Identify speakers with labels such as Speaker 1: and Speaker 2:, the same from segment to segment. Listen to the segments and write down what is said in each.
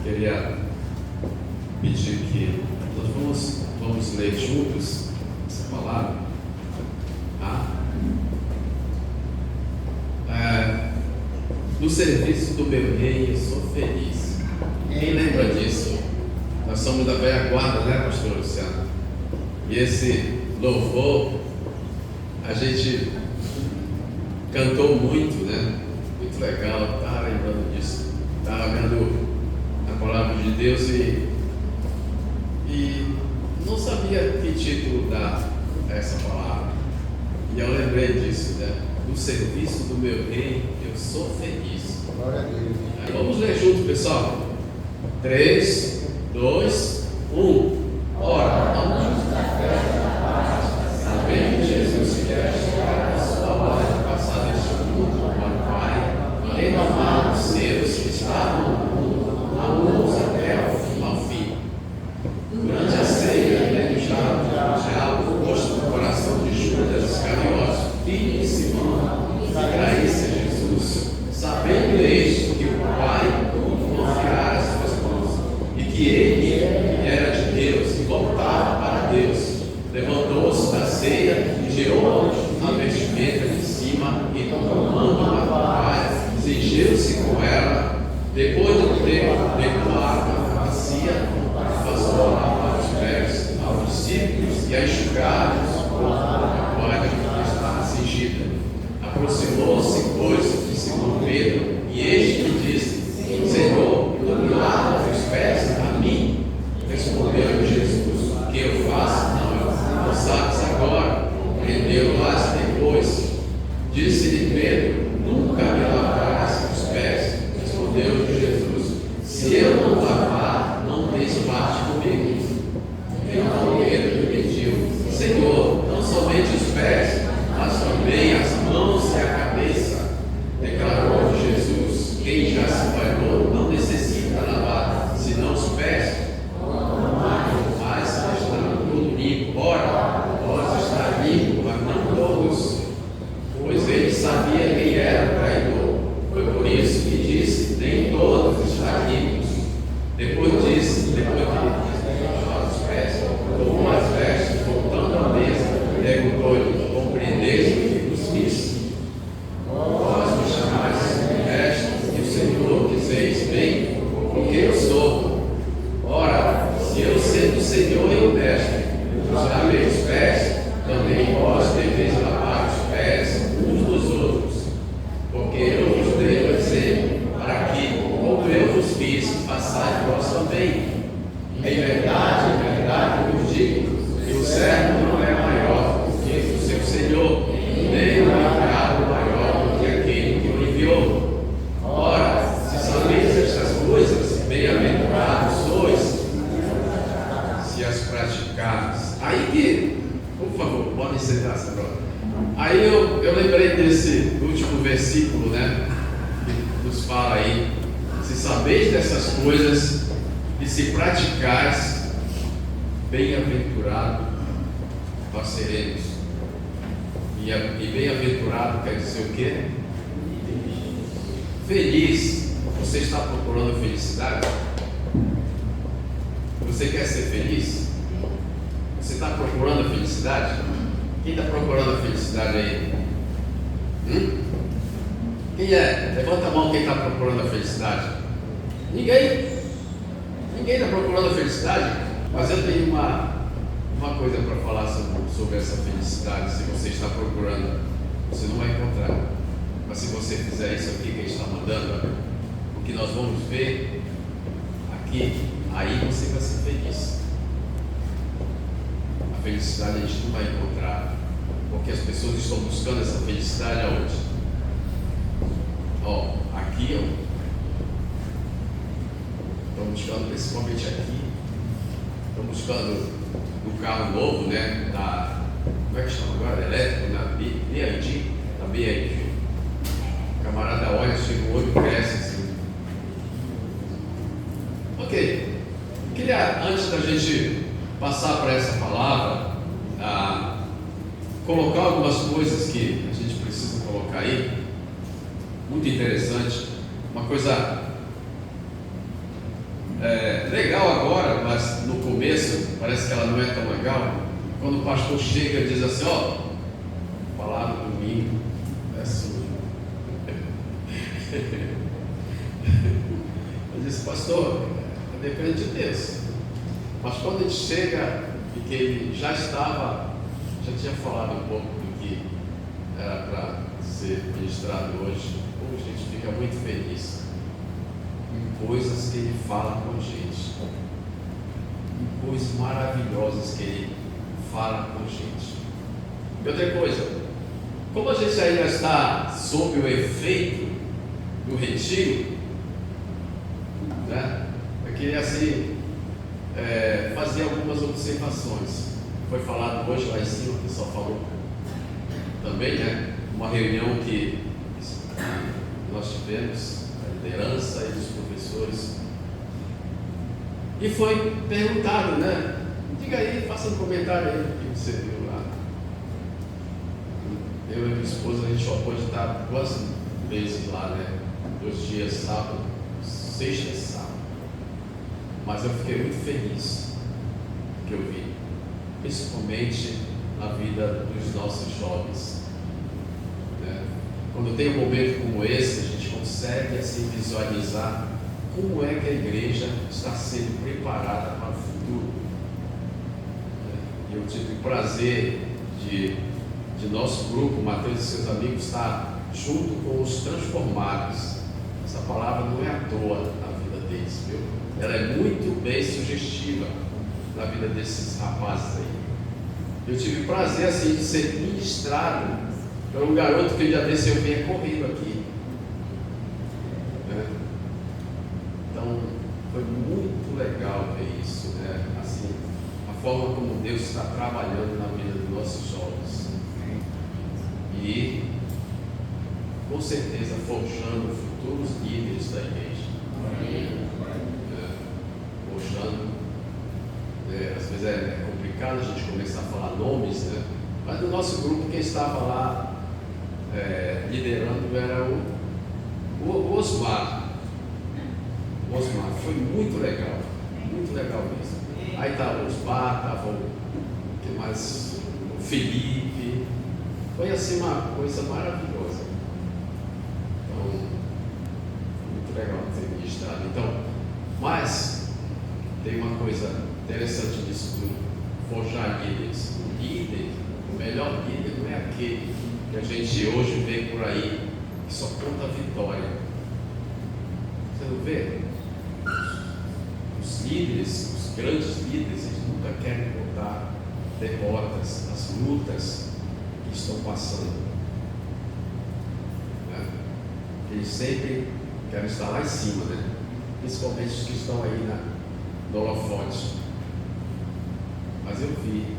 Speaker 1: Queria pedir que nós vamos ler juntos essa palavra. No serviço do meu rei eu sou feliz. Quem lembra disso? Nós somos da velha guarda, né, pastor Luciano? E esse louvor a gente cantou muito, né? Muito legal, estava lembrando disso. Estava vendo a palavra de Deus e não sabia que título dar a essa palavra. E eu lembrei disso, né? No serviço do meu rei eu sou feliz.
Speaker 2: Glória a Deus.
Speaker 1: Aí vamos ler junto, pessoal. 3, 2, 1. Ora, sabendo que Jesus quer chegar a sua hora de passar deste mundo para o Pai, renomar os seus que estavam no mundo, alguns até ao fim. Durante a ceia, tendo já o posto no coração de Judas Iscariotes, filho de Simão, que traísse Jesus, sabendo este que o Pai confiara as suas mãos, e que ele era de Deus e voltava para Deus, levantou-se da ceia e tirou a vestimenta de cima e, tomando uma toalha, cingiu-se com ela. Depois de ter derramado a bacia, passou a lavar os pés aos discípulos e a enxugá-los com a toalha que estava cingida. Aproximou-se, pois, de Simão Pedro, e este lhe disse: Senhor, tu me lavas os pés a mim? Respondeu Jesus: O que eu faço não sabes agora, compreendeu-las depois. Disse-lhe Pedro: Nunca me lavarás os pés. Respondeu Jesus: Se eu não lavar, não tens parte comigo. Então Pedro lhe pediu: Senhor, não somente os pés, mas também as mãos e a cabeça. Declarou Jesus: Quem já se banhou não necessita lavar, senão os pés, mas está todo limpo. Ora, vós está limpo, mas não todos. Pois ele sabia quem era o traidor. Foi por isso que disse: Nem todos estão limpos. Depois de lavar os pés, tomou as vestes, voltando à mesa, perguntou-lhe: Compreendeis o que vos fiz? Vós me chamais mestre, e o Senhor dizeis: Bem, porque eu sou. Ora, se eu sendo o Senhor e o mestre vos lavei os pés, também vós deveis lavar os pés uns dos outros. Porque eu vos dei o exemplo, para que, como eu vos fiz, façais vós também. Em verdade, eu vos digo que o servo não é maior do que o seu Senhor, nem o enviado maior do que aquele que o enviou. Ora, se sabeis estas coisas, bem-aventurados sois, se as praticardes. Aí que, por favor, pode sentar, senhor. Aí eu lembrei desse último versículo, né? Que nos fala aí: se sabeis dessas coisas e se praticais, bem-aventurado nós seremos. E bem-aventurado quer dizer o quê? Feliz. Você está procurando felicidade? Você quer ser feliz? Você está procurando a felicidade? Quem está procurando a felicidade aí? Quem é? Levanta a mão quem está procurando a felicidade. Ninguém? Ninguém está procurando a felicidade? Mas eu tenho uma coisa para falar sobre essa felicidade. Se você está procurando, você não vai encontrar. Mas se você fizer isso aqui que a gente está mandando, o que nós vamos ver aqui, aí você vai ser feliz. A felicidade a gente não vai encontrar, porque as pessoas estão buscando essa felicidade aonde? Aqui, estão buscando principalmente aqui, estão buscando no carro novo, né? Como é que chama agora? Elétrico, na BID. O camarada olha, chega o olho, cresce assim. Ok. Queria, antes da gente passar para essa palavra, colocar algumas coisas que a gente precisa colocar aí. Muito interessante. Uma coisa Legal agora, mas no começo parece que ela não é tão legal. Quando o pastor chega e diz assim: ó, palavra domingo é sua. Eu disse: pastor, depende de Deus. Mas quando ele chega e que ele já tinha falado um pouco do que era para ser ministrado hoje, a gente fica muito feliz em coisas que ele fala com a gente, em coisas maravilhosas que ele fala com a gente. E outra coisa, como a gente ainda está sob o efeito do retiro, né? Eu queria assim fazer algumas observações. Foi falado hoje lá em cima, o pessoal falou também, né? Uma reunião que nós tivemos, a liderança e os professores, e foi perguntado, né? Diga aí, faça um comentário aí do que você viu lá. Eu e minha esposa, a gente só pôde estar 2 vezes lá, né? 2 dias, sábado, sexta e sábado. Mas eu fiquei muito feliz que eu vi, principalmente na vida dos nossos jovens, né? Quando tem um momento como esse, a gente consegue assim visualizar como é que a igreja está sendo preparada para o futuro. Eu tive o prazer de nosso grupo, Mateus e seus amigos, estar junto com os transformados. Essa palavra não é à toa na vida deles, viu? Ela é muito bem sugestiva na vida desses rapazes aí. Eu tive o prazer assim de ser ministrado por um garoto que já desceu bem correndo aqui, né? Então foi muito legal ver isso, né? Assim, a forma como Deus está trabalhando na vida dos nossos jovens e com certeza forjando futuros líderes da igreja. Forjando, às vezes é complicado a gente começar a falar nomes, né? Mas no nosso grupo quem estava lá liderando era o Osmar. O Osmar foi muito legal mesmo. Aí estava o Osmar, estava o que mais? O Felipe. Foi assim uma coisa maravilhosa. Então, muito legal ter ministrado. Então, mas tem uma coisa interessante nisso tudo: forjar líderes. O líder, o melhor líder não é aquele que a gente hoje vê por aí, que só conta a vitória. Você não vê? Os líderes, os grandes líderes, eles nunca querem contar derrotas, as lutas que estão passando, né? Eles sempre querem estar lá em cima, né? Principalmente os que estão aí no holofote. Mas eu vi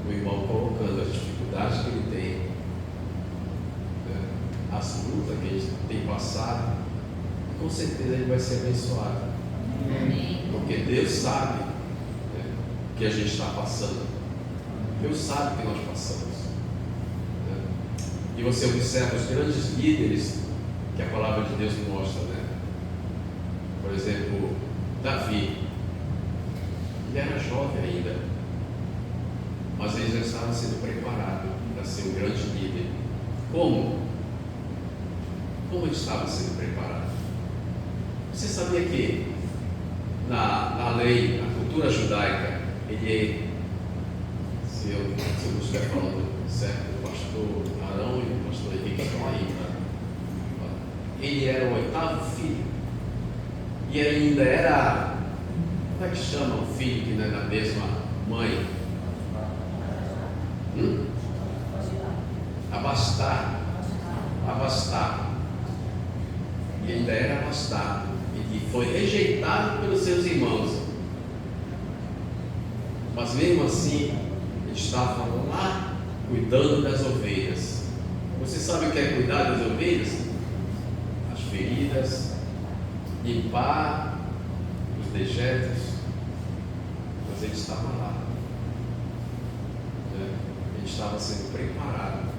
Speaker 1: o irmão colocando as dificuldades que ele tem, né? As lutas que ele tem passado, com certeza ele vai ser abençoado. Porque Deus sabe, né, o que a gente está passando. Deus sabe o que nós passamos, né? E você observa os grandes líderes que a palavra de Deus mostra, né? Por exemplo, Davi. Ele era jovem ainda, mas ele já estava sendo preparado para ser um grande líder. Como? Como ele estava sendo preparado? Você sabia que na lei, na cultura judaica, se eu não estiver falando certo, o pastor Arão e o pastor Henrique estão aí, tá? Ele era o 8º filho, e ainda era, como é que chama o filho que não é da mesma mãe? Abastardo. E ainda era abastardo, e foi rejeitado pelos seus irmãos. Mas mesmo assim, ele estava lá cuidando das ovelhas. Você sabe o que é cuidar das ovelhas? As feridas, limpar os dejetos. Mas ele estava lá, né? Ele estava sendo preparado.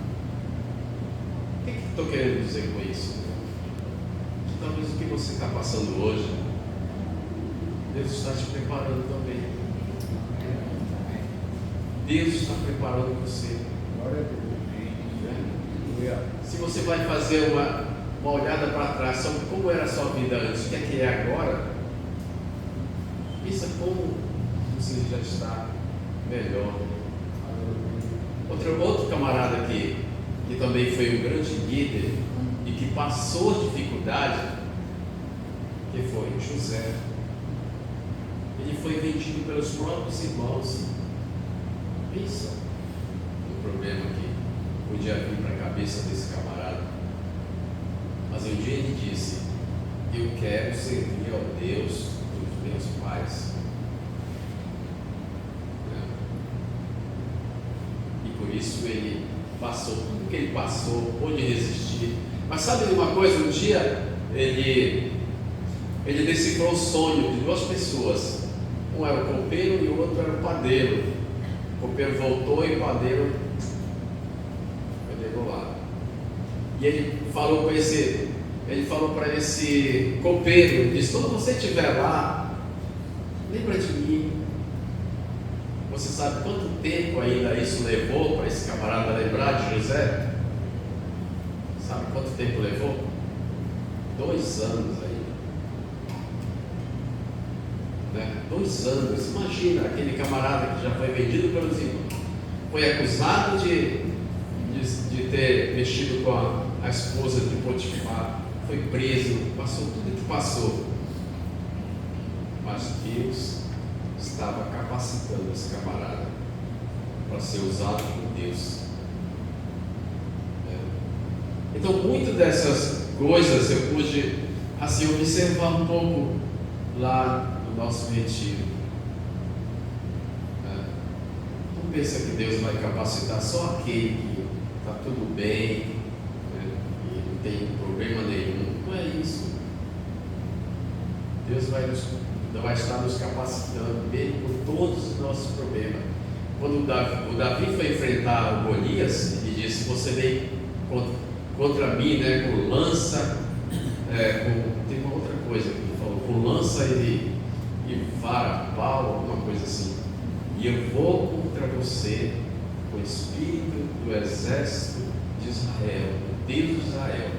Speaker 1: O que estou querendo dizer com isso? Que talvez o que você está passando hoje Deus está te preparando também. Deus está preparando você. Se você vai fazer uma olhada para trás sobre como era a sua vida antes, o que é agora, pensa como você já está melhor. Outro camarada aqui, que também foi um grande líder e que passou dificuldade, que foi José. Ele foi vendido pelos próprios irmãos. Pensa no problema que podia vir para a cabeça desse camarada. Mas um dia ele disse: eu quero servir ao Deus dos meus pais. E por isso ele passou tudo que ele passou, pôde resistir. Mas sabe de uma coisa? Um dia ele decifrou o sonho de duas pessoas. Um era o copeiro e o outro era o padeiro. O copeiro voltou e o padeiro foi lá. E ele falou para esse copeiro, ele disse: quando você estiver lá, lembra de mim. Você sabe quanto tempo ainda isso levou para esse camarada lembrar de José? Sabe quanto tempo levou? 2 anos ainda. 2 anos. Imagina aquele camarada que já foi vendido pelos irmãos, foi acusado de ter mexido com a esposa de Potifar, foi preso, passou tudo que passou. Mas Deus estava capacitando esse camarada para ser usado por Deus. Então, muitas dessas coisas eu pude assim observar um pouco lá no nosso retiro. Não pensa que Deus vai capacitar só aquele que está tudo bem, e não tem problema nenhum. Não é isso. Deus vai estar nos capacitando mesmo por todos os nossos problemas. Quando o Davi foi enfrentar o Golias, ele disse: você vem contra mim, com lança, tem uma outra coisa que ele falou, com lança e vara, pau, alguma coisa assim. E eu vou contra você com o Espírito do Exército de Israel, o Deus de Israel.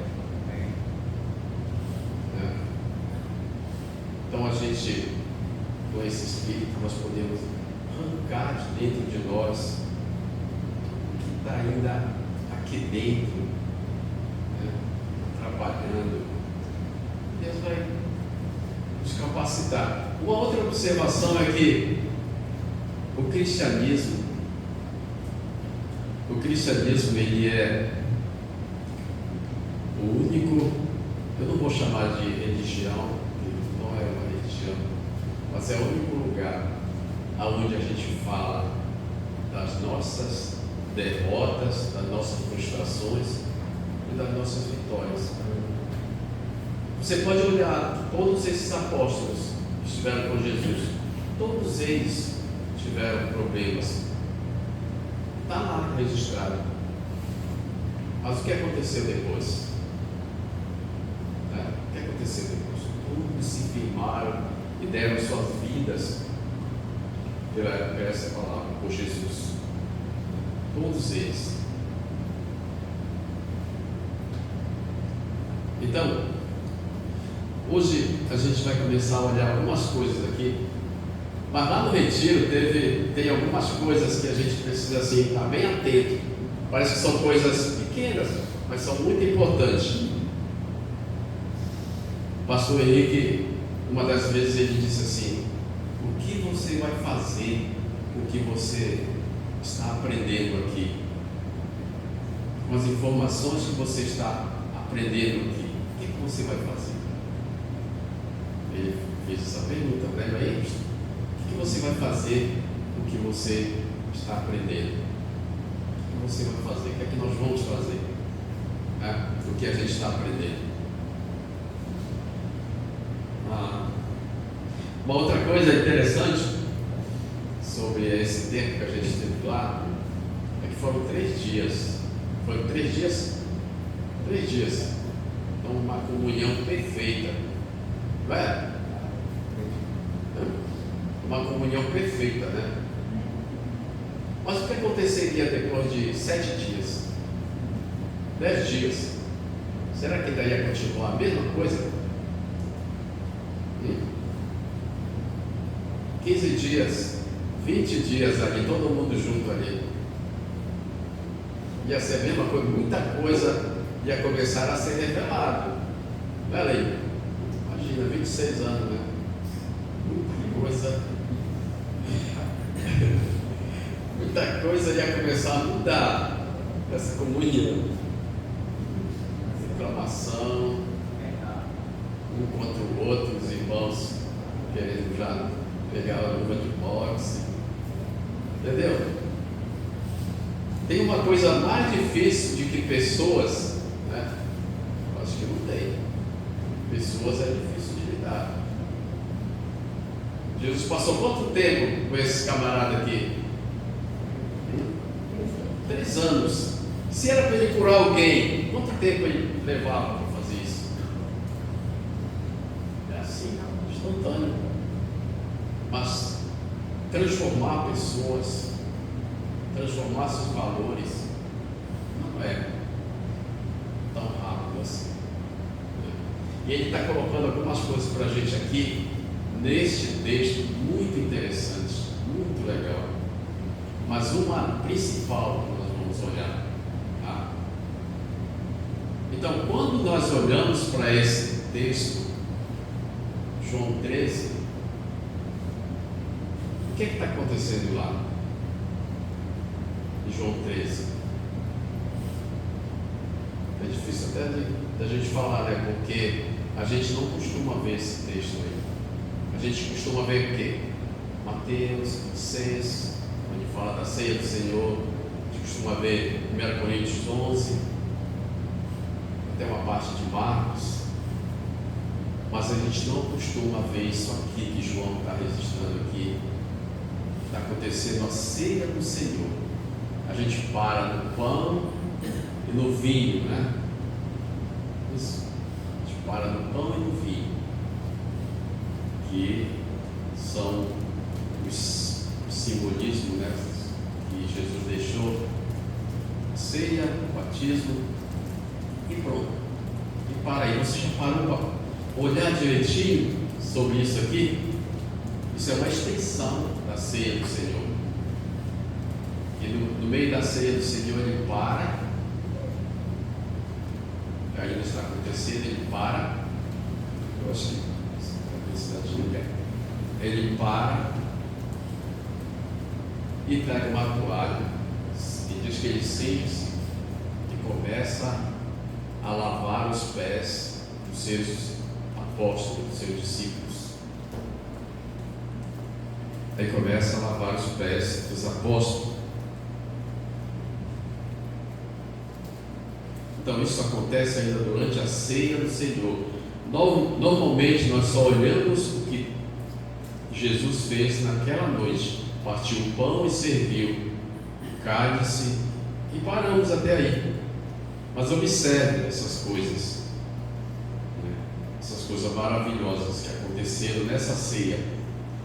Speaker 1: Então a gente, com esse Espírito, nós podemos arrancar de dentro de nós o que está ainda aqui dentro, trabalhando. Deus vai nos capacitar. Uma outra observação é que o cristianismo ele é o único, eu não vou chamar de religião, não é uma religião, mas é o único lugar onde a gente fala das nossas derrotas, das nossas frustrações e das nossas vitórias. Você pode olhar todos esses apóstolos que estiveram com Jesus, todos eles tiveram problemas. Está lá registrado. Mas o que aconteceu depois? O que aconteceu depois? Todos se firmaram e deram suas vidas pela essa palavra, por Jesus. Todos eles. Então, hoje a gente vai começar a olhar algumas coisas aqui, mas lá no retiro tem algumas coisas que a gente precisa assim, estar bem atento. Parece que são coisas pequenas, mas são muito importantes. O pastor Henrique, uma das vezes, ele disse assim: o que você vai fazer com o que você está aprendendo aqui? Com as informações que você está aprendendo aqui, o que você vai fazer? Ele fez essa pergunta para ele: o que você vai fazer com o que você está aprendendo? O que você vai fazer? O que é que nós vamos fazer? O que a gente está aprendendo? Uma outra coisa interessante sobre esse tempo que a gente teve lá é que foram 3 dias. Foram 3 dias? 3 dias. Então, uma comunhão perfeita. Não é? uma comunhão perfeita, né? Mas o que aconteceria depois de 7 dias? 10 dias? Será que daí ia continuar a mesma coisa? 15 dias, 20 dias ali, todo mundo junto ali. Ia ser a mesma coisa, muita coisa ia começar a ser revelada. Olha aí, imagina, 26 anos, né? Muita coisa. Muita coisa ia começar a mudar essa comunhão. Reclamação, um contra o outro, os irmãos querendo já pegar a luva de boxe. Entendeu? Tem uma coisa mais difícil de que pessoas, né? Eu acho que não tem. Pessoas é difícil de lidar. Jesus passou quanto tempo com esse camarada aqui? 3 anos. Se era para ele curar alguém, quanto tempo ele levava para fazer isso? É assim, instantâneo. Mas transformar pessoas, transformar seus valores, não é tão rápido assim. E ele está colocando algumas coisas para a gente aqui, neste texto, muito interessante, muito legal. Mas uma principal que nós vamos olhar. Tá? Então, quando nós olhamos para esse texto, João 13, o que está acontecendo lá? Em João 13. É difícil até da gente falar, né? Porque a gente não costuma ver esse texto aí. A gente costuma ver o quê? Mateus 6, onde fala da ceia do Senhor. A gente costuma ver 1 Coríntios 11, até uma parte de Marcos. Mas a gente não costuma ver isso aqui que João está registrando aqui. Está acontecendo a ceia do Senhor. A gente para no pão e no vinho, né? Isso. A gente para no pão e no vinho, que são os simbolismos, né, que Jesus deixou: ceia, batismo e pronto. E para aí, você já parou para olhar direitinho sobre isso aqui? Isso é uma extensão da ceia do Senhor. E no meio da ceia do Senhor ele para, ainda está acontecendo, ele para. Eu acho que ele para e pega uma toalha e diz que ele sente-se e começa a lavar os pés dos seus apóstolos, dos seus discípulos. Aí começa a lavar os pés dos apóstolos. Então isso acontece ainda durante a ceia do Senhor. Normalmente nós só olhamos o que Jesus fez naquela noite: partiu o pão e serviu o cálice, e paramos até aí. Mas observe essas coisas, né? Essas coisas maravilhosas que aconteceram nessa ceia.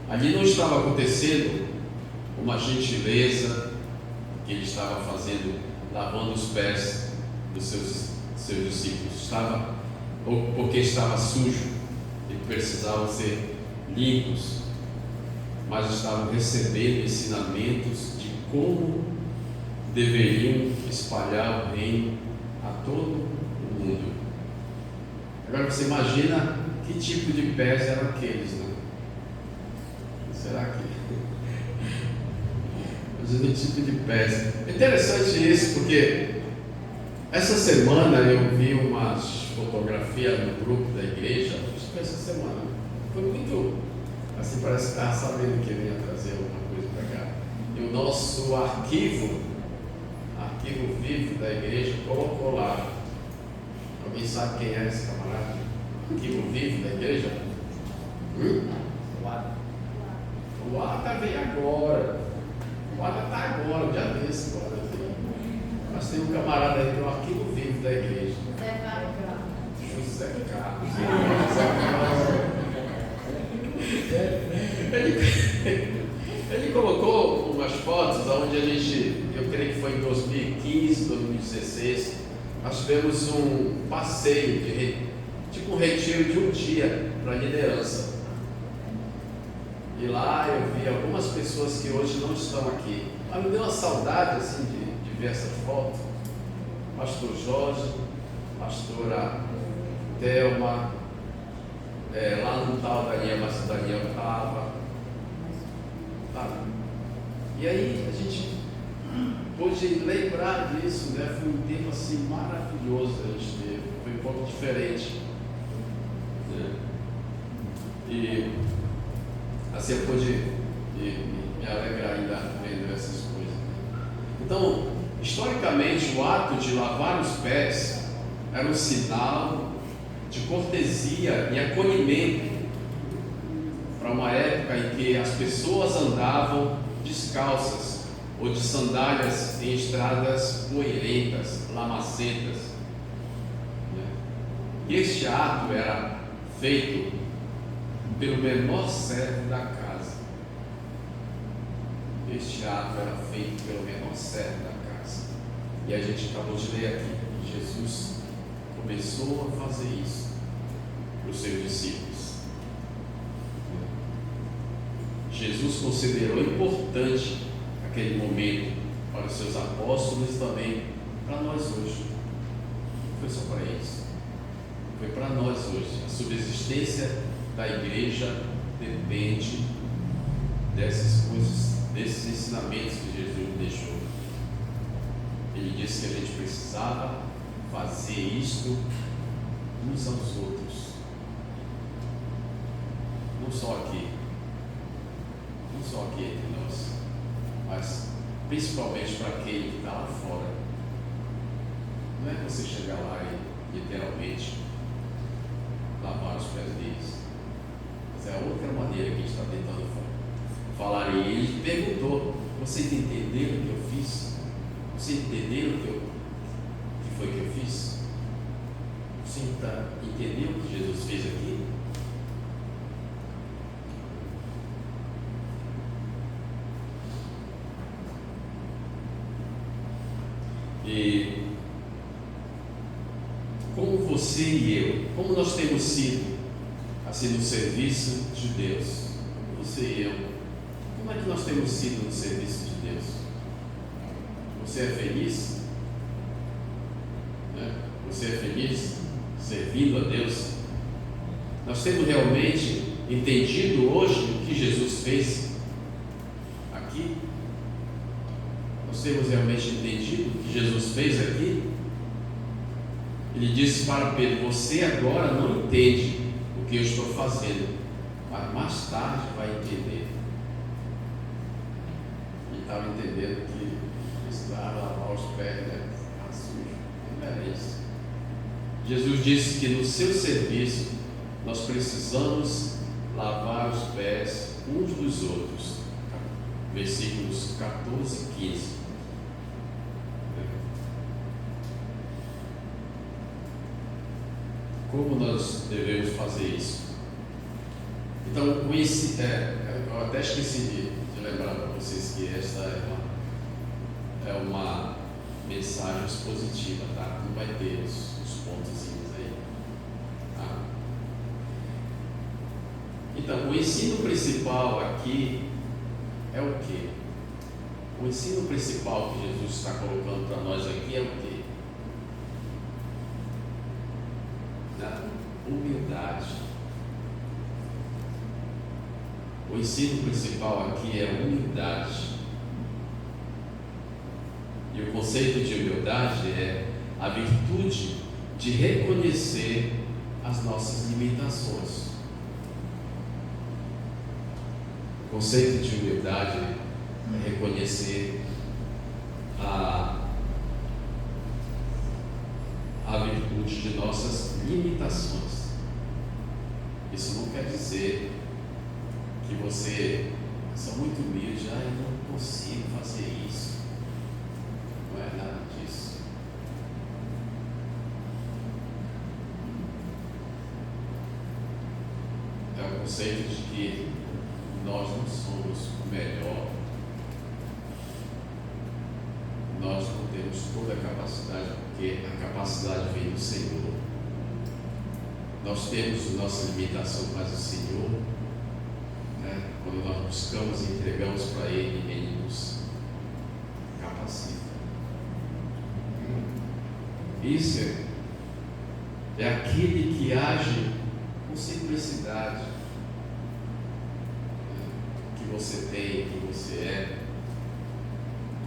Speaker 1: Ali não estava acontecendo uma gentileza que ele estava fazendo, lavando os pés dos seus discípulos, estava, ou porque estava sujo e precisavam ser limpos, mas estavam recebendo ensinamentos de como deveriam espalhar o reino a todo o mundo. Agora você imagina que tipo de pés eram aqueles, né? Será que? Que tipo de pés? É interessante isso, porque essa semana eu vi umas fotografias no grupo da igreja. Acho que foi essa semana. Foi muito assim, parece que estava sabendo que eu ia trazer alguma coisa para cá. E o nosso arquivo vivo da igreja colocou lá. Alguém sabe quem é esse camarada? Arquivo vivo da igreja? O Ada veio agora. O Ada está agora, um dia desse agora. Mas tem um camarada aí que é o arquivo vivo da igreja. José Carlos. Ele colocou umas fotos onde a gente, eu creio que foi em 2015, 2016, nós tivemos um passeio, tipo um retiro de um dia para liderança. E lá eu vi algumas pessoas que hoje não estão aqui. Mas me deu uma saudade assim de ver essa foto. Pastor Jorge, pastora Thelma, lá no tal Daniel, mas o Daniel estava. Tá? E aí a gente pôde lembrar disso, né? Foi um tempo assim maravilhoso que a gente teve, foi um pouco diferente, né? E assim eu pude me alegrar ainda vendo essas coisas. Então, historicamente, o ato de lavar os pés era um sinal de cortesia e acolhimento para uma época em que as pessoas andavam descalças ou de sandálias em estradas poeirentas, lamacentas. E este ato era feito pelo menor servo da casa. Este ato era feito pelo menor servo da casa. E a gente acabou de ler aqui que Jesus começou a fazer isso para os seus discípulos. Jesus considerou importante aquele momento para os seus apóstolos e também para nós hoje. Não foi só para eles, foi para nós hoje. A subsistência da igreja depende dessas coisas, desses ensinamentos que Jesus deixou. Ele disse que a gente precisava fazer isto uns aos outros, não só aqui entre nós, mas principalmente para aquele que está lá fora. Não é você chegar lá e literalmente lavar os pés deles, mas é a outra maneira que a gente está tentando falar. E ele perguntou: vocês entenderam o que eu fiz? Vocês entenderam o que foi que eu fiz? Você entendeu o que Jesus fez aqui? E como você e eu, como nós temos sido assim no serviço de Deus, você e eu, como é que nós temos sido no serviço de Deus? Você é feliz? Né? Você é feliz servindo a Deus? Nós temos realmente entendido hoje o que Jesus fez aqui? Nós temos realmente entendido o que Jesus fez aqui? Ele disse para Pedro: você agora não entende o que eu estou fazendo, mas mais tarde vai entender. Ele estava entendendo que precisava lavar os pés, né? Ficar sujo. Não era isso. Jesus disse que no seu serviço nós precisamos lavar os pés uns dos outros. Versículos 14 e 15. Como nós devemos fazer isso? Então, eu até esqueci de lembrar para vocês que esta é uma mensagem expositiva, tá? Não vai ter os pontozinhos aí, tá? Então, o ensino principal aqui é o quê? O ensino principal que Jesus está colocando para nós aqui é o quê? Da humildade. O ensino principal aqui é humildade. E o conceito de humildade é a virtude de reconhecer as nossas limitações. O conceito de humildade é reconhecer a virtude de nossas limitações. Isso não quer dizer que você é muito humilde, eu não consigo fazer isso. Não é nada disso. É o conceito de que nós não somos o melhor, nós não temos toda a capacidade, porque a capacidade vem do Senhor. Nós temos a nossa limitação, mas o Senhor, né, quando nós buscamos e entregamos para Ele, Ele nos capacita. Isso é aquele que age com simplicidade, que você tem, que você é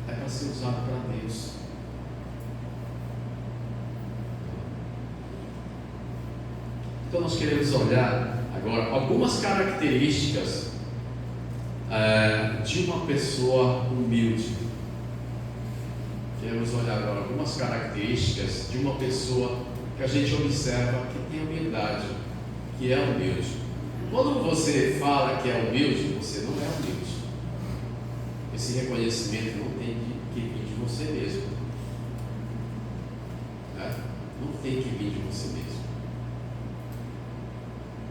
Speaker 1: para ser usado para Deus. Então nós queremos olhar agora algumas características de uma pessoa humilde. Queremos olhar agora algumas características de uma pessoa que a gente observa que tem humildade, que é humilde. Quando você fala que é humilde, você não é humilde. Esse reconhecimento não tem que vir de você mesmo, né? Não tem que vir de você mesmo.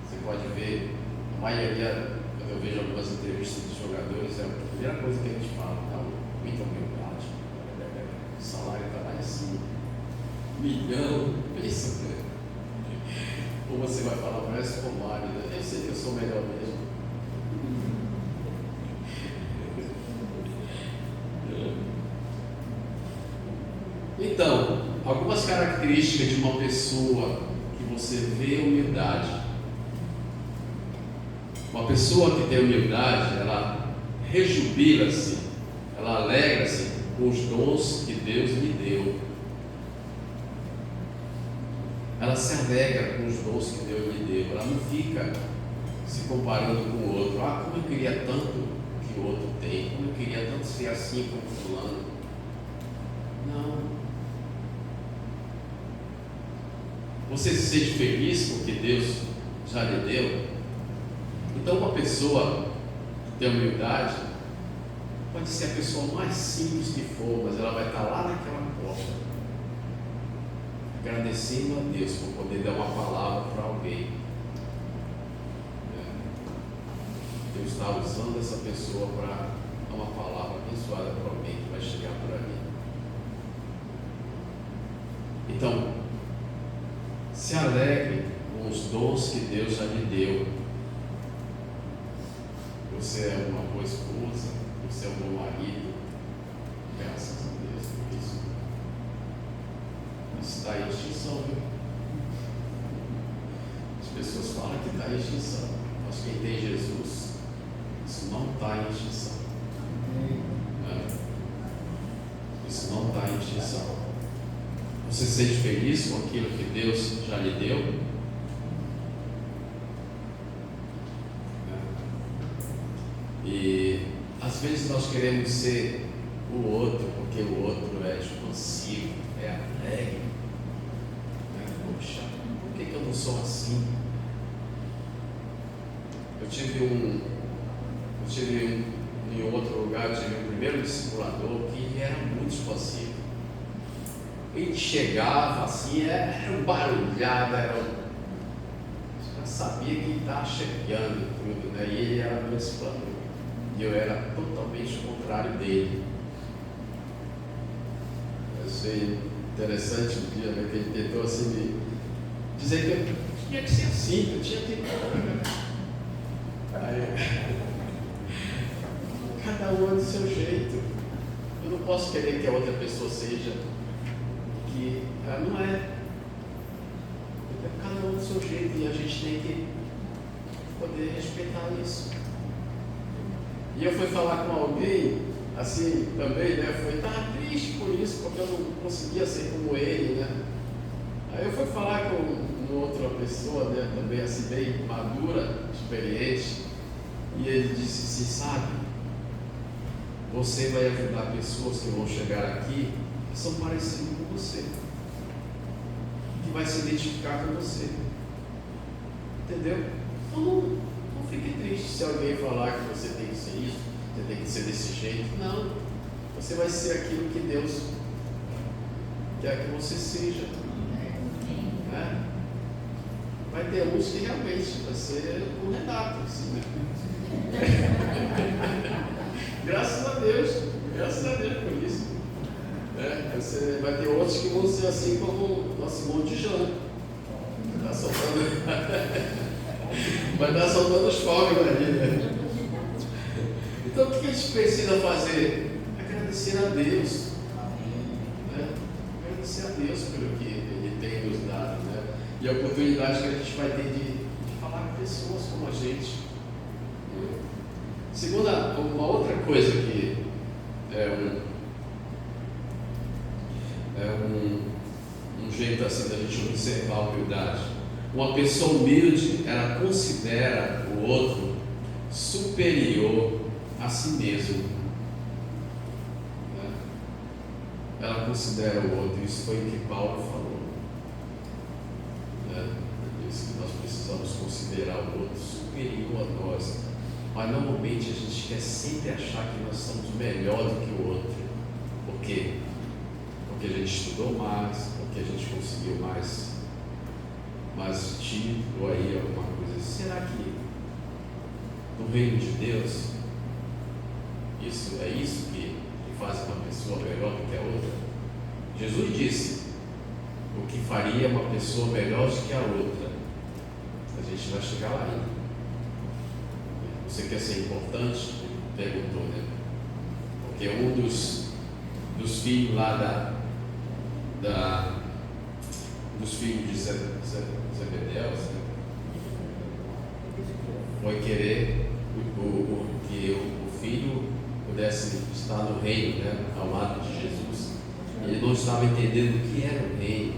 Speaker 1: Você pode ver, a maioria, quando eu vejo algumas entrevistas de jogadores, é a primeira coisa que a gente fala, muita humildade, o salário está lá em cima, 1 milhão, pensa, né? Ou você vai falar, parece Romário, né? Eu sei que eu sou melhor mesmo. Então, algumas características de uma pessoa que você vê humildade. Uma pessoa que tem humildade, ela rejubila-se, ela alegra-se com os dons que Deus lhe deu. Ela se alegra com os dons que Deus lhe deu. Ela não fica se comparando com o outro. Ah, como eu queria tanto que o outro tem, como eu queria tanto ser assim como fulano. Não. Você se sente feliz com o que Deus já lhe deu? Então uma pessoa que tem humildade pode ser a pessoa mais simples que for, mas ela vai estar lá naquela porta, agradecendo a Deus por poder dar uma palavra para alguém. Deus está usando essa pessoa para dar uma palavra abençoada para alguém que vai chegar por ali. Então, se alegre com os dons que Deus já lhe deu. Você é uma boa esposa, você é um bom marido, graças a Deus por isso. Isso está em extinção, viu? As pessoas falam que está em extinção, mas quem tem Jesus, isso não está em extinção. Isso não está em extinção. Você se sente feliz com aquilo que Deus já lhe deu? E às vezes nós queremos ser o outro, porque o outro é expansivo, é alegre. Poxa, por que eu não sou assim? Eu tive em outro lugar, eu tive um primeiro discipulador que era muito expansivo. Ele chegava assim, era um barulhado, já sabia que estava chegando tudo, né? E ele era meu discipulador. E eu era totalmente o contrário dele. Eu achei interessante um dia, né, que ele tentou assim dizer que eu tinha que ser assim, eu tinha que. Aí, cada um é do seu jeito. Eu não posso querer que a outra pessoa seja o que ela não é. Cada um do seu jeito e a gente tem que poder respeitar isso. E eu fui falar com alguém, assim, também, né, estava triste por isso, porque eu não conseguia ser como ele, né. Aí eu fui falar com outra pessoa, né, também assim, bem madura, experiente, e ele disse assim, sabe, você vai ajudar pessoas que vão chegar aqui, que são parecidas com você, que vai se identificar com você, entendeu? Então não fique triste se alguém falar que você tem que ser isso, você tem que ser desse jeito. Não, você vai ser aquilo que Deus quer que você seja, né? Vai ter uns que realmente vai ser um Renato, assim, né? Vai ter outros que vão ser assim como o nosso irmão de Jana. Vai estar soltando os fogos ali, né? Então o que a gente precisa fazer? Agradecer a Deus, né? Agradecer a Deus pelo que Ele tem nos dado, né? E a oportunidade que a gente vai ter de falar com pessoas como a gente. Segunda, uma outra coisa que é um jeito assim da gente observar a humildade. Uma pessoa humilde, ela considera o outro superior a si mesmo. Né? Ela considera o outro, isso foi o que Paulo falou. Né? Ele disse que nós precisamos considerar o outro superior a nós. Mas normalmente a gente quer sempre achar que nós somos melhor do que o outro. Por quê? Porque a gente estudou mais, porque a gente conseguiu mais título aí, alguma coisa. Será que no reino de Deus isso que faz uma pessoa melhor do que a outra? Jesus disse o que faria uma pessoa melhor do que a outra. A gente vai chegar lá ainda. Você quer ser importante? Perguntou, né? Porque um dos filhos lá dos filhos de Zebedeu, né? Foi querer que o filho pudesse estar no reino, né? Ao lado de Jesus. Ele não estava entendendo o que era o reino.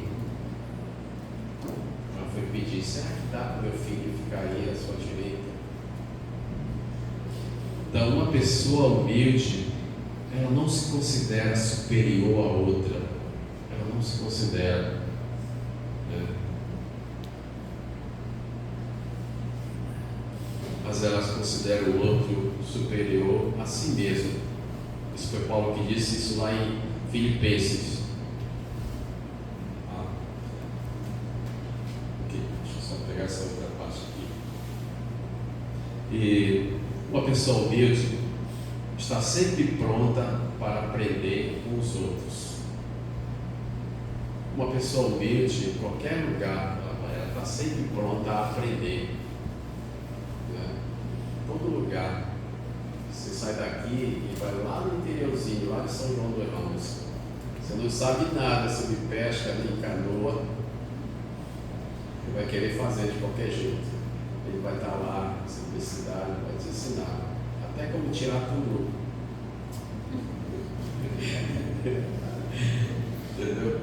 Speaker 1: Ela foi pedir: será que dá para o meu filho ficar aí à sua direita? Então, uma pessoa humilde, ela não se considera superior a outra. Ela não se considera. Né? Mas ela considera o outro superior a si mesmo. Isso foi Paulo que disse isso lá em Filipenses. Deixa eu só pegar essa outra parte aqui. E uma pessoa humilde está sempre pronta para aprender com os outros. Uma pessoa humilde, em qualquer lugar, ela está sempre pronta a aprender. Né? Todo lugar. Você sai daqui e vai lá no interiorzinho, lá de São João do Ramos. Você não sabe nada sobre pesca nem canoa. Ele vai querer fazer de qualquer jeito. Ele vai estar lá, simplicidade, vai te ensinar. Até como tirar tudo. Entendeu?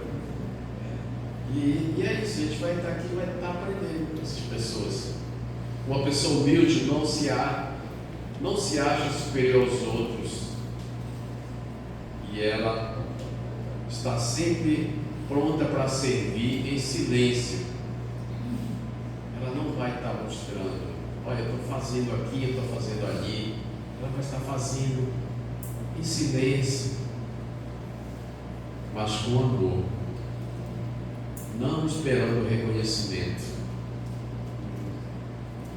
Speaker 1: E é isso, a gente vai estar aqui e vai estar aprendendo com essas pessoas. Uma pessoa humilde não se acha superior aos outros. E ela está sempre pronta para servir em silêncio. Ela não vai estar mostrando: olha, eu estou fazendo aqui, eu estou fazendo ali. Ela vai estar fazendo em silêncio, mas com amor, não esperando reconhecimento,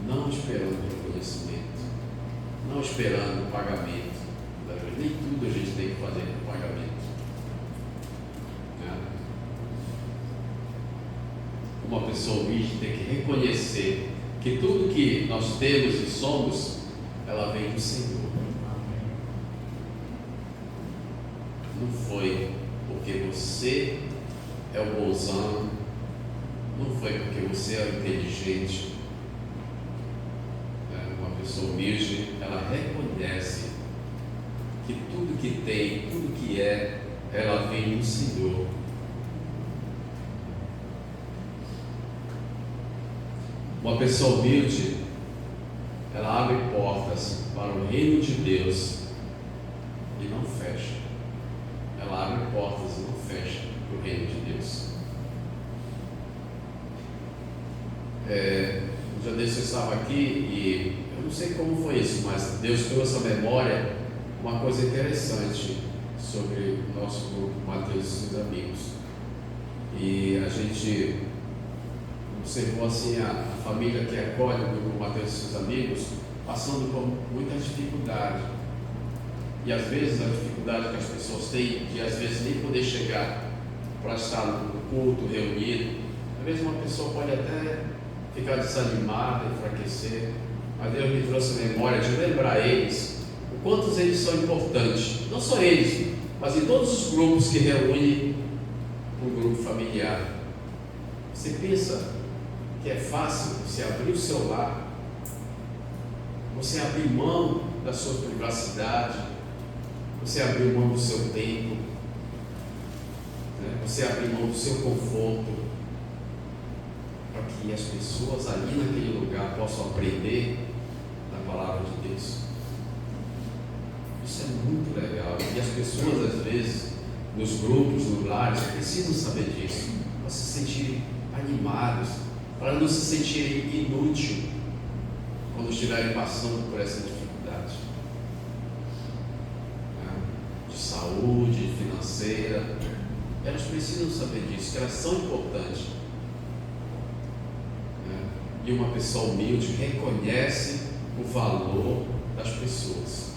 Speaker 1: não esperando reconhecimento, não esperando pagamento. Nem tudo a gente tem que fazer com pagamento. Né? Uma pessoa humilde tem que reconhecer que tudo que nós temos e somos, ela vem do Senhor. Não foi porque você é o bonzão, não foi porque você é o inteligente. Uma pessoa humilde, ela reconhece que tudo que tem, tudo que é, ela vem do Senhor. Uma pessoa humilde, ela abre portas para o reino de Deus e não fecha. Ela abre portas e não fecha para o reino de Deus. Um dia desse eu estava aqui e eu não sei como foi isso, mas Deus trouxe à memória uma coisa interessante sobre o nosso grupo Mateus e seus amigos. E a gente observou assim a família que acolhe o grupo Mateus e seus amigos passando por muita dificuldade. E às vezes a dificuldade que as pessoas têm de às vezes nem poder chegar para estar no culto, reunido. Às vezes uma pessoa pode até ficar desanimada, enfraquecer, mas Deus me trouxe a memória de lembrar eles o quanto eles são importantes, não só eles, mas em todos os grupos que reúnem um grupo familiar. Você pensa que é fácil você abrir o seu lar, você abrir mão da sua privacidade, você abrir mão do seu tempo, né? Você abrir mão do seu conforto, para que as pessoas ali naquele lugar possam aprender da palavra de Deus. Isso é muito legal. E as pessoas, às vezes, nos grupos, nos lares, precisam saber disso, para se sentirem animados, para não se sentirem inúteis quando estiverem passando por essa dificuldade, né? De saúde, financeira. Elas precisam saber disso, que elas são importantes. E uma pessoa humilde reconhece o valor das pessoas.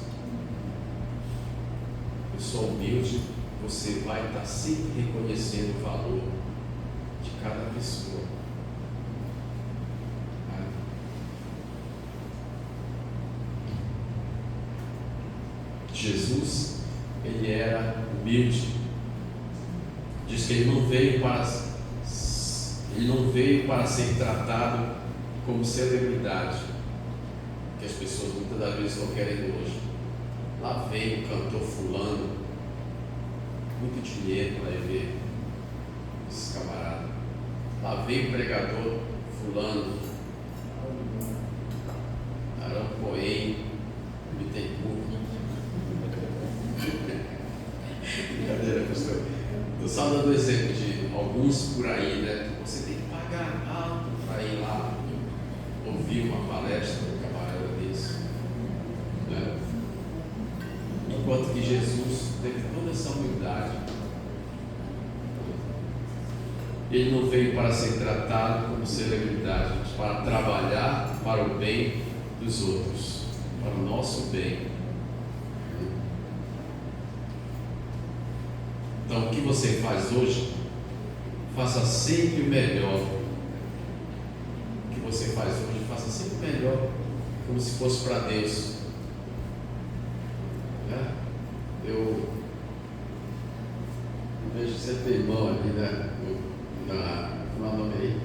Speaker 1: Pessoa humilde, você vai estar sempre reconhecendo o valor de cada pessoa. Jesus, ele era humilde. Diz que ele não veio para ser tratado como celebridade, que as pessoas muitas das vezes estão querendo hoje. Lá vem o cantor fulano, muito dinheiro para ir ver esse camarada. Lá vem o pregador fulano, Arão Cohen, Bittencourt. Brincadeira, pastor. Estou só dando exemplo de alguns por aí, né? Você tem que pagar alto para ir lá ouvir uma palestra do camarada desse, né? Enquanto que Jesus teve toda essa humildade. Ele não veio para ser tratado como celebridade, mas para trabalhar para o bem dos outros, para o nosso bem. Então, o que você faz hoje, faça sempre o melhor. O que você faz hoje, faça sempre o melhor, como se fosse para Deus. Né? Eu vejo sempre irmão ali, né? Como é o nome aí?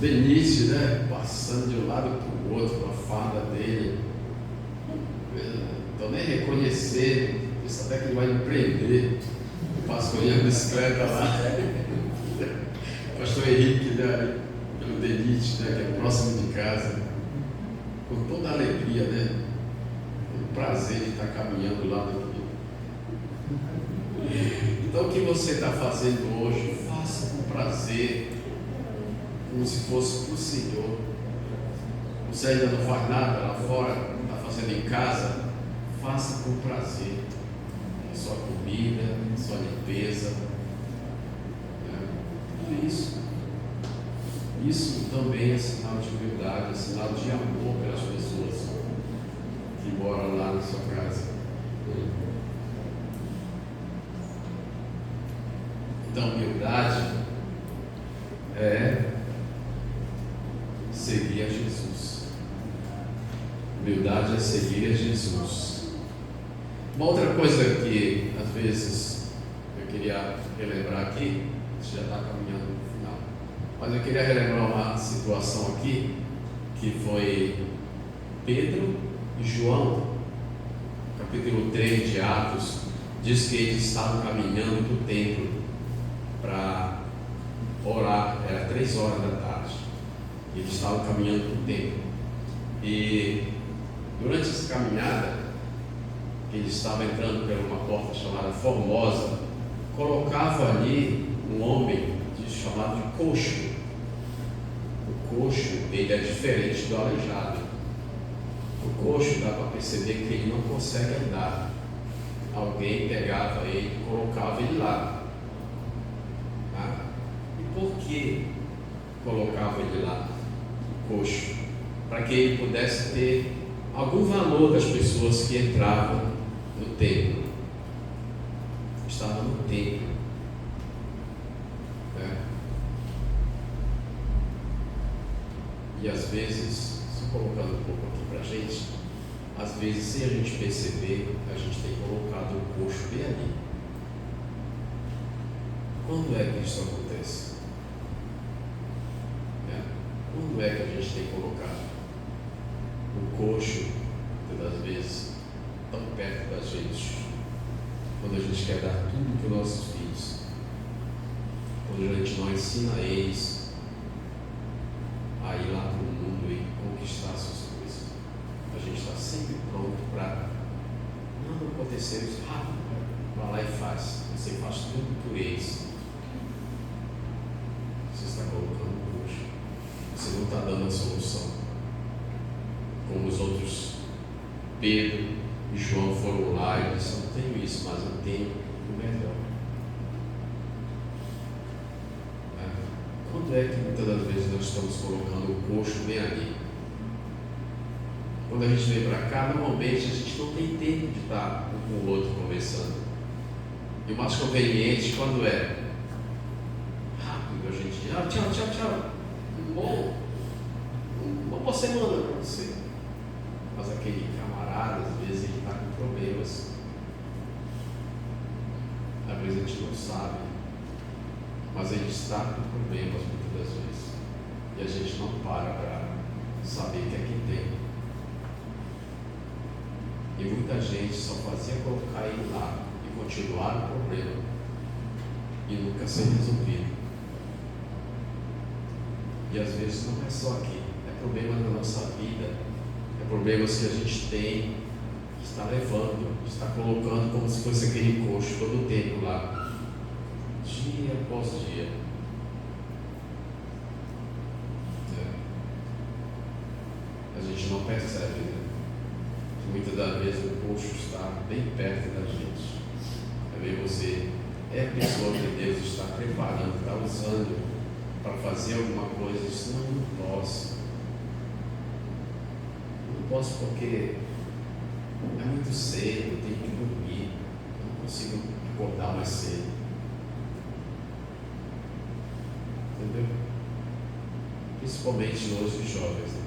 Speaker 1: Denise, né? Passando de um lado para o outro com a farda dele. Estou nem reconhecendo, isso até que ele vai me prender. Pastoreando a bicicleta lá. Pastor Henrique, né? Pelo Denite, né? Que é próximo de casa. Com toda a alegria, né? O prazer de estar caminhando lá no Rio. Então, o que você está fazendo hoje, faça com prazer, como se fosse para o Senhor. Você ainda não faz nada lá fora, está fazendo em casa, faça com prazer. Sua comida, sua limpeza, né? Tudo isso. Isso também é sinal de humildade, é sinal de amor pelas pessoas que moram lá na sua casa. Então, humildade é seguir a Jesus. Humildade é seguir a Jesus. Uma outra coisa que às vezes eu queria relembrar aqui, isso já está caminhando no final, mas eu queria relembrar uma situação aqui, que foi Pedro e João, capítulo 3 de Atos, diz que eles estavam caminhando para o templo para orar, era 3 horas da tarde, eles estavam caminhando para o templo, e durante essa caminhada, eles estavam entrando por uma porta chamada Formosa, colocava ali um homem chamado de coxo. O coxo, ele é diferente do aleijado. O coxo dá para perceber que ele não consegue andar. Alguém pegava ele e colocava ele lá. E por que colocava ele lá, o coxo? Para que ele pudesse ter algum valor das pessoas que entravam no templo. Estava no templo. E às vezes, só colocando um pouco aqui para a gente, às vezes, sem a gente perceber, a gente tem colocado o coxo bem ali. Quando é que isso acontece? Quando é que a gente tem colocado o coxo, muitas das vezes, tão perto da gente? Quando a gente quer dar tudo para os nossos filhos, quando a gente não ensina eles a ir lá para o mundo e conquistar suas coisas, a gente está sempre pronto para não acontecer isso rápido, vai lá e faz. Você faz tudo por eles. Você está colocando o coxo. Você não está dando a solução. Como os outros, Pedro e João foram lá e disseram: não tenho isso, mas eu tenho o melhor. Quando é que muitas das vezes nós estamos colocando o coxo bem ali? Quando a gente vem para cá, normalmente a gente não tem tempo de estar um com o outro conversando. E o mais conveniente, quando é rápido, a gente diz: tchau, uma boa semana para você. Mas aquele camarada, às vezes, ele está com problemas. Às vezes a gente não sabe, mas ele está com problemas muitas das vezes. E a gente não para saber o que é que tem. E muita gente só fazia colocar ele lá e continuar o problema e nunca ser resolvido. E às vezes não é só aqui, é problema na nossa vida, é problemas que a gente tem, que está levando, está colocando como se fosse aquele coxo todo o tempo lá, dia após dia. A gente não percebe, né? Que muitas das vezes o coxo está bem perto da gente. Também você é a pessoa que Deus está preparando, está usando para fazer alguma coisa. Isso não posso. Não posso porque é muito cedo, eu tenho que dormir, eu não consigo acordar mais cedo. Entendeu? Principalmente nós os jovens, né?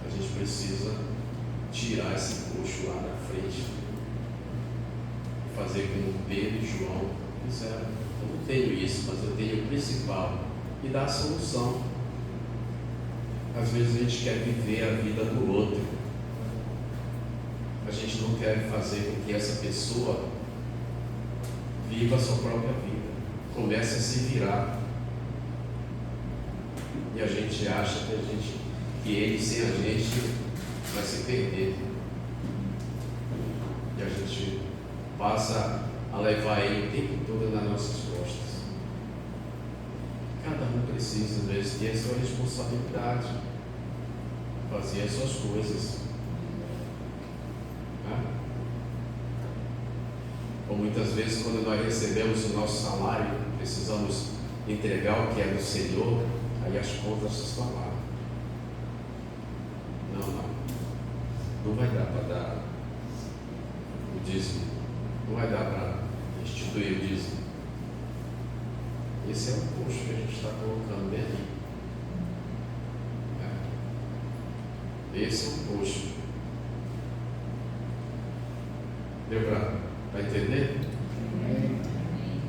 Speaker 1: A gente precisa tirar esse coxo lá da frente e fazer como Pedro e João fizeram. Eu não tenho isso, mas eu tenho o principal e dar a solução. Às vezes a gente quer viver a vida do outro, a gente não quer fazer com que essa pessoa viva a sua própria vida, comece a se virar. E a gente acha que ele sem a gente vai se perder. E a gente passa a levar ele o tempo todo nas nossas costas. Cada um precisa, às vezes, ter a sua responsabilidade, fazer as suas coisas. Ou muitas vezes, quando nós recebemos o nosso salário, precisamos entregar o que é do Senhor, aí as contas estão lá. Não vai dar para dar o dízimo, não vai dar para instituir o dízimo. Esse é o coxo que a gente está colocando bem ali. Esse é o coxo. Deu para entender?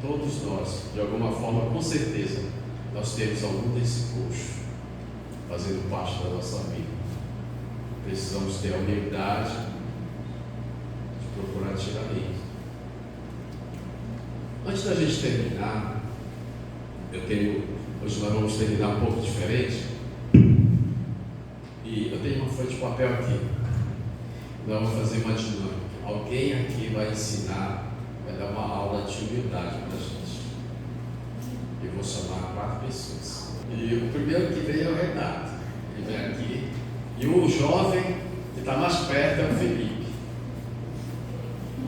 Speaker 1: Todos nós, de alguma forma, com certeza, nós temos algum desse coxo fazendo parte da nossa vida. Precisamos ter a humildade de procurar tirar ele. Antes da gente terminar, hoje nós vamos terminar um pouco diferente. E eu tenho uma folha de papel aqui. Nós vamos fazer uma dinâmica. Alguém aqui vai ensinar, vai dar uma aula de humildade para a gente. Eu vou chamar 4 pessoas. E o primeiro que vem é o Renato. Ele vem aqui. E o jovem que está mais perto é o Felipe.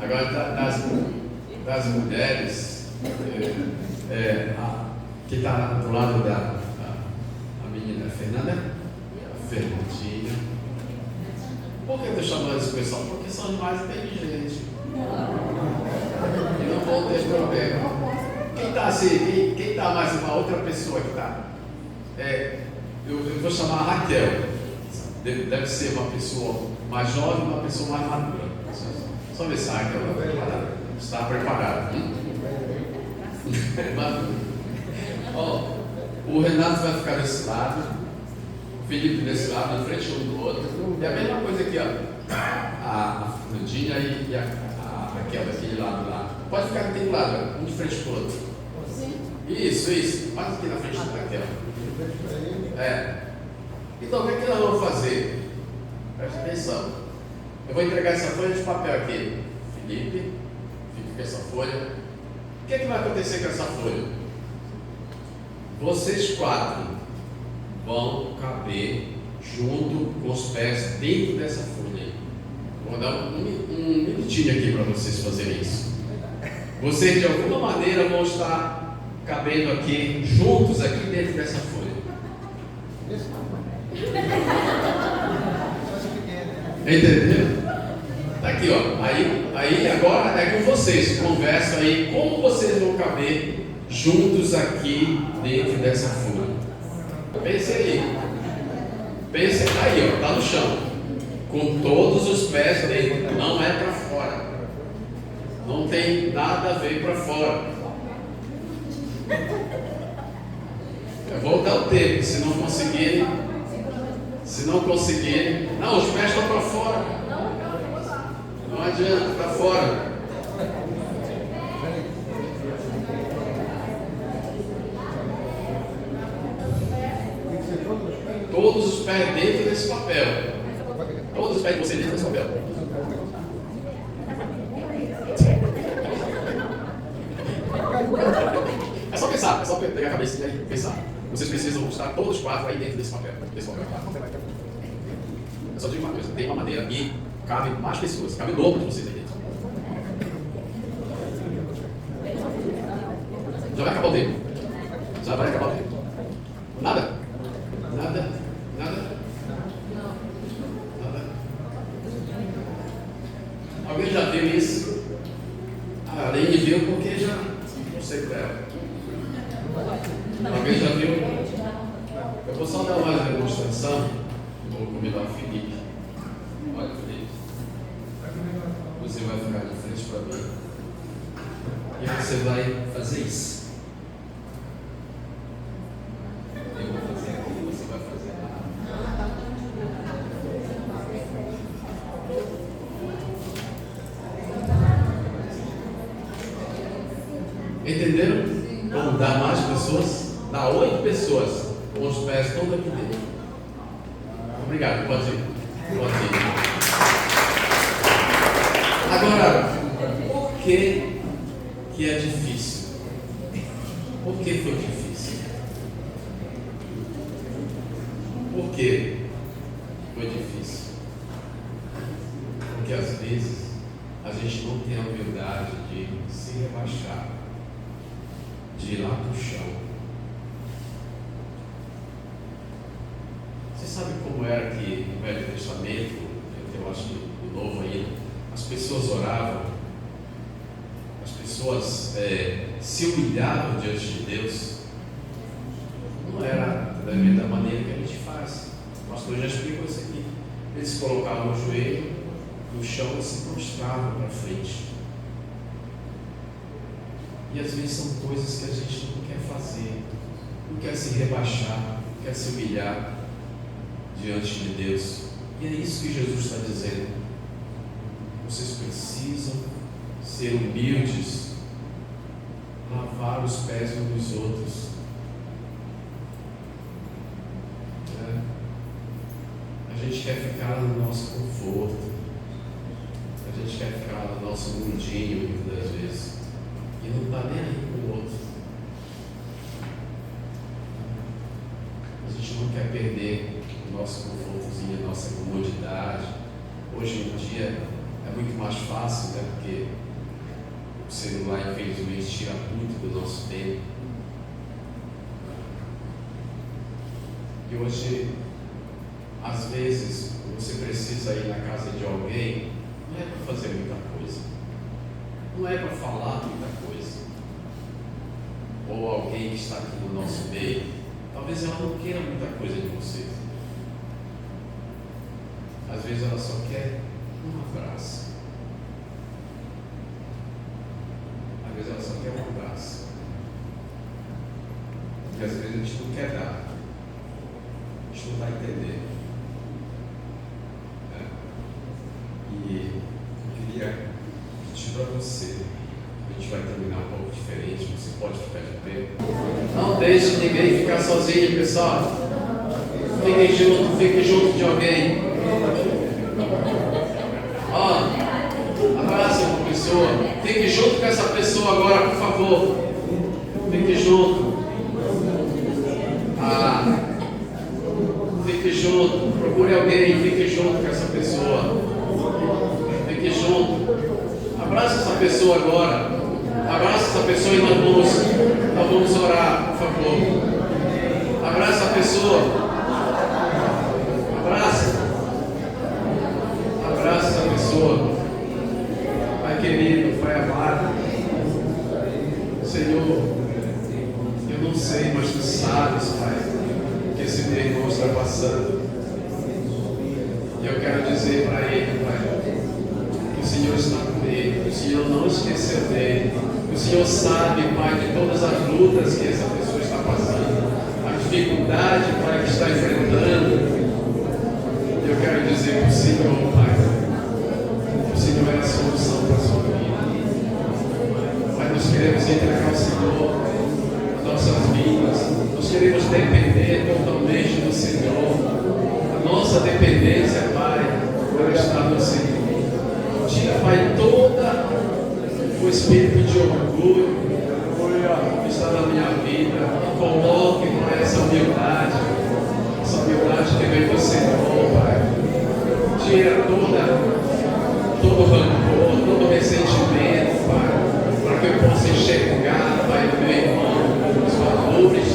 Speaker 1: Agora, das mulheres, que está do lado da menina Fernanda, a Fernandinha. Por que eu estou chamando esse pessoal? Porque são animais inteligentes. E não vão ter problema. Quem está assim? Quem está mais uma outra pessoa que está? Eu vou chamar a Raquel. Deve ser uma pessoa mais jovem e uma pessoa mais madura. Só ver se a Raquel está preparada. Ó, o Renato vai ficar desse lado, o Felipe desse lado, na frente um do outro. E a mesma coisa aqui, ó. A Fernandinha e a Raquel daquele lado lá. Pode ficar daquele lado, um de frente para o outro. Isso. Faz aqui na frente da Raquel. Então, o que é que nós vamos fazer? Preste atenção. Eu vou entregar essa folha de papel aqui. Felipe, fica com essa folha. O que é que vai acontecer com essa folha? Vocês 4 vão caber junto com os pés dentro dessa folha aí. Vou dar um minutinho aqui para vocês fazerem isso. Vocês de alguma maneira vão estar cabendo aqui, juntos aqui dentro dessa folha. Entendeu? Tá aqui, ó. Aí agora é com vocês. Conversa aí como vocês vão caber juntos aqui dentro dessa folha. Pense aí. Pense aí, ó. Tá no chão. Com todos os pés dentro. Não é para fora. Não tem nada a ver para fora. Eu vou dar o tempo. Se não conseguirem. Não, os pés estão para fora. Não adianta, para fora. Todos os pés dentro desse papel. Todos os pés de você dentro desse papel. É só pensar, é só pegar a cabeça e pensar. Vocês precisam estar todos 4 aí dentro desse papel. Eu só digo uma coisa, tem uma madeira e cabe mais pessoas, cabe o dobro de vocês aí dentro. Já vai acabar o tempo. Nada? Alguém já viu isso? A Aline viu porque já mostrei para ela. Alguém já viu? Eu vou só dar uma demonstração. Vou convidar o Felipe. Olha, Felipe. Você vai ficar de frente para mim. E você vai fazer isso. Eu vou fazer aqui e você vai fazer lá. Entenderam? Vamos dar mais pessoas? Dá 8 pessoas com os pés todos aqui dentro. Obrigado, pode ir. Agora, por que é difícil? Por que foi difícil? Por que foi difícil? Porque às vezes a gente não tem a humildade de se rebaixar, de ir lá para o chão. Você sabe como era que no Velho Testamento, eu acho que no Novo ainda, as pessoas oravam, as pessoas se humilhavam diante de Deus? Não era da maneira que a gente faz. O pastor já explicou isso aqui. Eles colocavam o joelho no chão e se prostravam para frente. E às vezes são coisas que a gente não quer fazer, não quer se rebaixar, não quer se humilhar diante de Deus. E é isso que Jesus está dizendo. Vocês precisam ser humildes, lavar os pés uns dos outros. A gente quer ficar no nosso conforto, a gente quer ficar no nosso mundinho muitas das vezes, e não está nem aí com o outro. A gente não quer perder o nosso confortozinho, a nossa comodidade. Hoje em dia é muito mais fácil, né? Porque o celular, infelizmente, tira muito do nosso tempo. E hoje, às vezes, você precisa vezes aí na casa de alguém, não é para fazer muita coisa, não é para falar muita coisa. Ou alguém que está aqui no nosso meio, talvez ela não queira muita coisa de você. Às vezes ela só quer um abraço. Às vezes ela só quer um abraço. E às vezes a gente não quer dar. A gente não vai entender. E eu queria pedir para você. A gente vai terminar um pouco diferente. Você pode ficar de pé. Não deixe ninguém ficar sozinho, pessoal. Fique junto de alguém. Ó, abraça uma pessoa. Fique junto com essa pessoa agora, por favor. Fique junto. Fique junto. Procure alguém. Fique junto com essa pessoa. Fique junto. Abraça essa pessoa agora. Abraça essa pessoa e nós vamos orar, por favor. Abraça a pessoa. Abraça essa pessoa. Pai querido, Pai amado, Senhor, eu não sei, mas Tu sabes, Pai, que esse meu irmão está passando. E eu quero dizer para ele, Pai, que o Senhor está com ele, que o Senhor não esqueceu dele, que o Senhor sabe, Pai, de todas as lutas que essa pessoa está passando, a dificuldade, Pai, que está enfrentando. E eu quero dizer para o Senhor, Pai, que o Senhor é a solução para a sua vida. Pai, nós queremos entregar ao Senhor as nossas vidas, nós queremos depender totalmente do Senhor. A nossa dependência, Pai, ela está no Senhor. Tira, Pai, todo o espírito de orgulho que está na minha vida e coloque, Pai, essa humildade que vem do Senhor, Pai. Tira todo o rancor, todo o ressentimento, Pai, para que eu possa enxergar, Pai, do meu irmão, os valores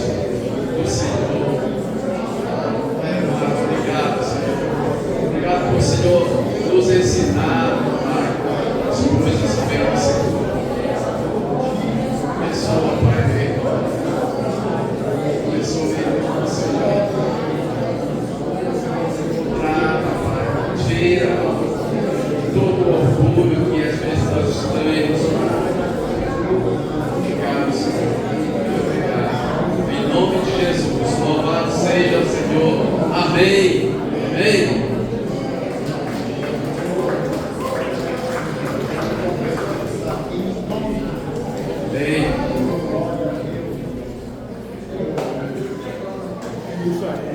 Speaker 1: do Senhor. Pai amado, obrigado, Senhor. Obrigado por, Senhor, nos ensinar, Pai, as coisas que vêm do Senhor. Abençoa, Pai, meu irmão. Abençoa, meu irmão, Senhor. Trata, Pai, tira todo o orgulho que às vezes nós estamos. Obrigado, Senhor. Muito obrigado. Em nome de Jesus, louvado seja o Senhor. Amém. Amém. Isso aí.